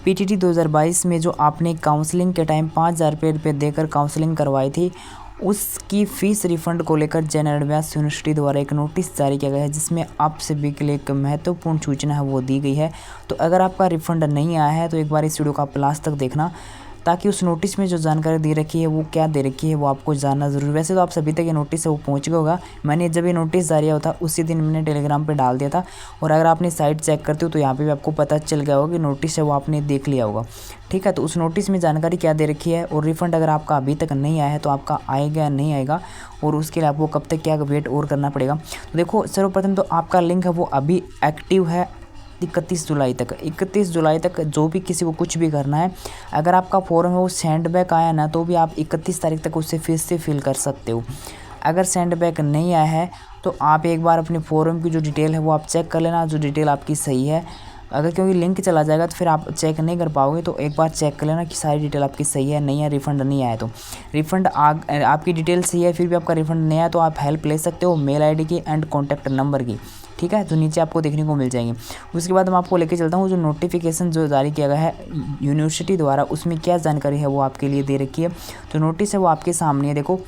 PTT 2022 में जो आपने काउंसलिंग के टाइम 5,000 रुपये देकर काउंसलिंग करवाई थी, उसकी फ़ीस रिफ़ंड को लेकर जैन एडवांस यूनिवर्सिटी द्वारा एक नोटिस जारी किया गया है, जिसमें आप सभी के लिए एक महत्वपूर्ण सूचना है वो दी गई है। तो अगर आपका रिफ़ंड नहीं आया है तो एक बार इस वीडियो को आप लास्ट तक देखना, ताकि उस नोटिस में जो जानकारी दे रखी है वो क्या दे रखी है वो आपको जानना ज़रूरी है। वैसे तो आप सभी तक ये नोटिस है वो पहुंच गया होगा। मैंने जब ये नोटिस जारी हुआ था उसी दिन मैंने टेलीग्राम पे डाल दिया था, और अगर आपने साइट चेक करते हो तो यहाँ पे भी आपको पता चल गया होगा कि नोटिस है वो आपने देख लिया होगा। ठीक है, तो उस नोटिस में जानकारी क्या दे रखी है, और रिफ़ंड अगर आपका अभी तक नहीं आया है तो आपका आएगा या नहीं आएगा, और उसके लिए आपको कब तक क्या वेट और करना पड़ेगा। तो देखो, सर्वप्रथम तो आपका लिंक है वो अभी एक्टिव है 31 जुलाई तक। 31 जुलाई तक जो भी किसी को कुछ भी करना है, अगर आपका फॉर्म है वो सेंड बैक आया ना, तो भी आप 31 तारीख तक उससे फिर से फिल कर सकते हो। अगर सेंड बैक नहीं आया है तो आप एक बार अपने फॉर्म की जो डिटेल है वो आप चेक कर लेना, जो डिटेल आपकी सही है। अगर क्योंकि लिंक चला जाएगा तो फिर आप चेक नहीं कर पाओगे, तो एक बार चेक कर लेना कि सारी डिटेल आपकी सही है, नहीं है, रिफ़ंड नहीं आया तो। रिफ़ंड आपकी डिटेल सही है फिर भी आपका रिफ़ंड नहीं आया तो आप हेल्प ले सकते हो मेल आईडी की एंड कॉन्टैक्ट नंबर की। ठीक है, जो नीचे आपको देखने को मिल जाएंगे। उसके बाद मैं आपको लेके चलता हूँ जो नोटिफिकेशन जो जारी किया गया है यूनिवर्सिटी द्वारा, उसमें क्या जानकारी है वो आपके लिए दे रखी है। जो नोटिस है वो आपके सामने है, देखो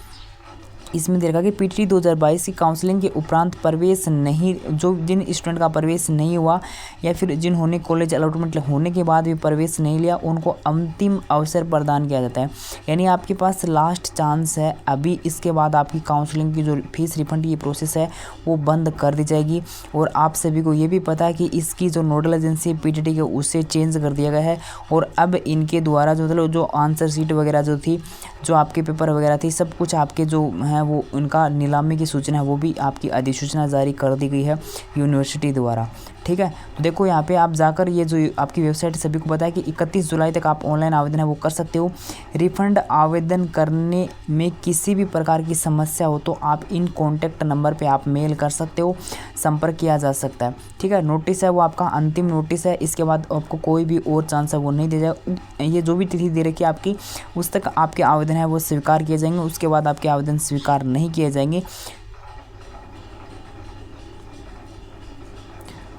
इसमें दे रखा कि पीटीटी 2022 की काउंसलिंग के उपरांत प्रवेश नहीं, जो जिन स्टूडेंट का प्रवेश नहीं हुआ या फिर जिन्होंने कॉलेज अलॉटमेंट होने के बाद भी प्रवेश नहीं लिया, उनको अंतिम अवसर प्रदान किया जाता है। यानी आपके पास लास्ट चांस है, अभी इसके बाद आपकी काउंसलिंग की जो फीस रिफंड की प्रोसेस है वो बंद कर दी जाएगी। और आप सभी को ये भी पता है कि इसकी जो नोडल एजेंसी पीटीटी के उससे चेंज कर दिया गया है, और अब इनके द्वारा जो मतलब जो आंसर शीट वगैरह जो थी, जो आपके पेपर वगैरह थी, सब कुछ आपके जो हैं वो उनका नीलामी की सूचना है वो भी आपकी अधिसूचना जारी कर दी गई है यूनिवर्सिटी द्वारा। ठीक है, तो देखो यहाँ पे आप जाकर ये जो आपकी वेबसाइट सभी को पता है कि 31 जुलाई तक आप ऑनलाइन आवेदन है वो कर सकते हो। रिफंड आवेदन करने में किसी भी प्रकार की समस्या हो तो आप इन कॉन्टैक्ट नंबर पे आप मेल कर सकते हो, संपर्क किया जा सकता है। ठीक है, नोटिस है वो आपका अंतिम नोटिस है, इसके बाद आपको कोई भी और चांस है वो नहीं दिया जाएगा। ये जो भी तिथि दे रखी है आपकी, उस तक आपके आवेदन है वो स्वीकार किए जाएंगे, उसके बाद आपके आवेदन स्वीकार नहीं किए जाएंगे।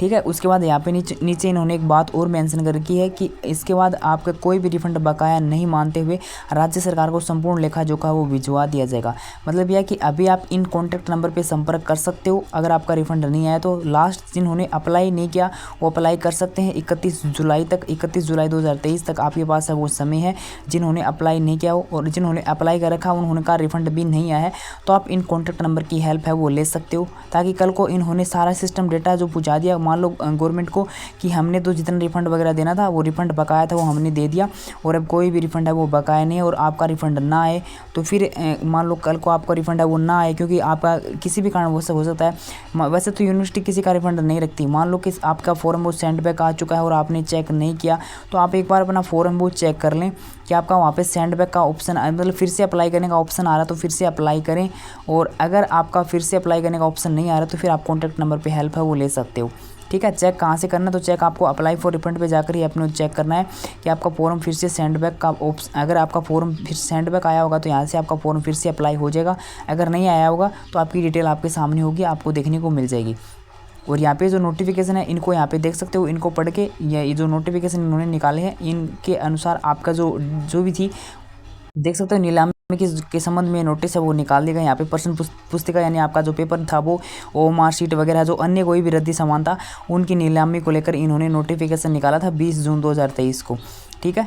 ठीक है, उसके बाद यहाँ पे नीचे इन्होंने एक बात और मेंशन कर रखी है कि इसके बाद आपका कोई भी रिफंड बकाया नहीं मानते हुए राज्य सरकार को संपूर्ण लेखा जोखा वो भिजवा दिया जाएगा। मतलब यह कि अभी आप इन कॉन्टैक्ट नंबर पे संपर्क कर सकते हो। अगर आपका रिफंड नहीं आया तो लास्ट जिन्होंने अप्लाई नहीं किया वो अप्लाई कर सकते हैं 31 जुलाई तक। 31 जुलाई 2023 तक आपके पास है वो समय है। जिन्होंने अप्लाई नहीं किया हो और जिन्होंने अप्लाई कर रखा उन्होंने का रिफंड भी नहीं आया है, तो आप इन कॉन्टैक्ट नंबर की हेल्प है वो ले सकते हो, ताकि कल को इन्होंने सारा सिस्टम डेटा जो पहुँचा दिया, मान लो गवर्नमेंट को कि हमने तो जितना रिफंड वगैरह देना था वो रिफंड बकाया था वो हमने दे दिया, और अब कोई भी रिफंड है वो बकाया नहीं है, और आपका रिफंड ना आए तो फिर मान लो कल को आपका रिफंड है वो ना आए, क्योंकि आपका किसी भी कारण वो सब हो सकता है। वैसे तो यूनिवर्सिटी किसी का रिफंड नहीं रखती। मान लो कि आपका फॉर्म वो सेंड बैक आ चुका है और आपने चेक नहीं किया, तो आप एक बार अपना फॉर्म वो चेक कर लें कि आपका वहाँ पे सेंड बैक का ऑप्शन, मतलब फिर से अप्लाई करने का ऑप्शन आ रहा है तो फिर से अप्लाई करें, और अगर आपका फिर से अप्लाई करने का ऑप्शन नहीं आ रहा तो फिर आप कॉन्टैक्ट नंबर पे हेल्प है वो ले सकते हो। ठीक है, चेक कहाँ से करना, तो चेक आपको अप्लाई फॉर रिफंड पे जाकर ही अपने चेक करना है कि आपका फॉर्म फिर से सेंड बैक का ऑप्शन, अगर आपका फॉर्म फिर सेंड बैक आया होगा तो यहाँ से आपका फॉर्म फिर से अप्लाई हो जाएगा। अगर नहीं आया होगा तो आपकी डिटेल आपके सामने होगी, आपको देखने को मिल जाएगी। और यहाँ पे जो नोटिफिकेशन है इनको यहाँ पे देख सकते हो, इनको पढ़ के ये जो नोटिफिकेशन इन्होंने निकाले हैं इनके अनुसार आपका जो भी थी देख सकते हो। नीलामी के संबंध में नोटिस है वो निकाल देगा। यहाँ पे प्रश्न पुस्तिका यानी आपका जो पेपर था वो मार्कशीट वगैरह जो अन्य कोई भी रद्दी सामान था उनकी नीलामी को लेकर इन्होंने नोटिफिकेशन निकाला था 20 जून 2023 को। ठीक है,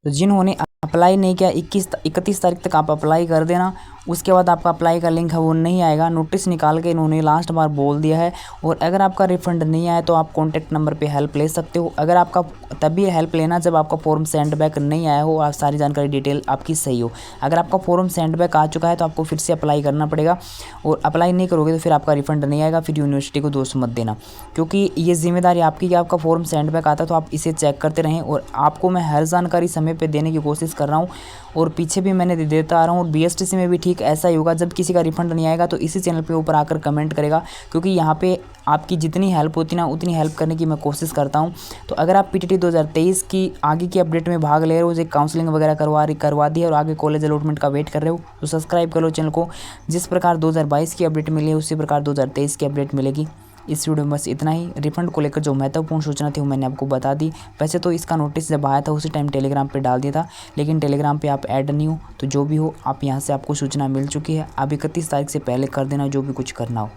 तो जिन्होंने अप्लाई नहीं किया 31 तारीख तक आप अप्लाई कर देना। उसके बाद आपका अप्लाई का लिंक है वो नहीं आएगा। नोटिस निकाल के इन्होंने लास्ट बार बोल दिया है। और अगर आपका रिफंड नहीं आया तो आप कॉन्टैक्ट नंबर पे हेल्प ले सकते हो। अगर आपका तभी हेल्प लेना जब आपका फॉर्म सेंड बैक नहीं आया हो और सारी जानकारी डिटेल आपकी सही हो। अगर आपका फॉर्म सेंड बैक आ चुका है तो आपको फिर से अप्लाई करना पड़ेगा, और अप्लाई नहीं करोगे तो फिर आपका रिफंड नहीं आएगा। फिर यूनिवर्सिटी को दोष मत देना, क्योंकि ये जिम्मेदारी आपकी कि आपका फॉर्म सेंड बैक आता है तो आप इसे चेक करते रहें। और आपको मैं हर जानकारी समय पर देने की कोशिश कर रहा हूँ, और पीछे भी मैंने देता आ रहा हूँ। और बीएसटीसी में भी ठीक ऐसा ही होगा, जब किसी का रिफंड नहीं आएगा तो इसी चैनल पे ऊपर आकर कमेंट करेगा, क्योंकि यहाँ पे आपकी जितनी हेल्प होती ना उतनी हेल्प करने की मैं कोशिश करता हूँ। तो अगर आप पीटीटी 2023 की आगे की अपडेट में भाग ले रहे हो, जो काउंसलिंग वगैरह करवा दी है और आगे कॉलेज अलॉटमेंट का वेट कर रहे हो, तो सब्सक्राइब कर लो चैनल को। जिस प्रकार 2022 की अपडेट मिली है उसी प्रकार 2023 की अपडेट मिलेगी। इस वीडियो में बस इतना ही। रिफंड को लेकर जो महत्वपूर्ण सूचना थी वो मैंने आपको बता दी। वैसे तो इसका नोटिस जब आया था उसी टाइम टेलीग्राम पे डाल दिया था, लेकिन टेलीग्राम पे आप ऐड नहीं हो, तो जो भी हो आप यहाँ से आपको सूचना मिल चुकी है। अब 31 तारीख से पहले कर देना जो भी कुछ करना हो।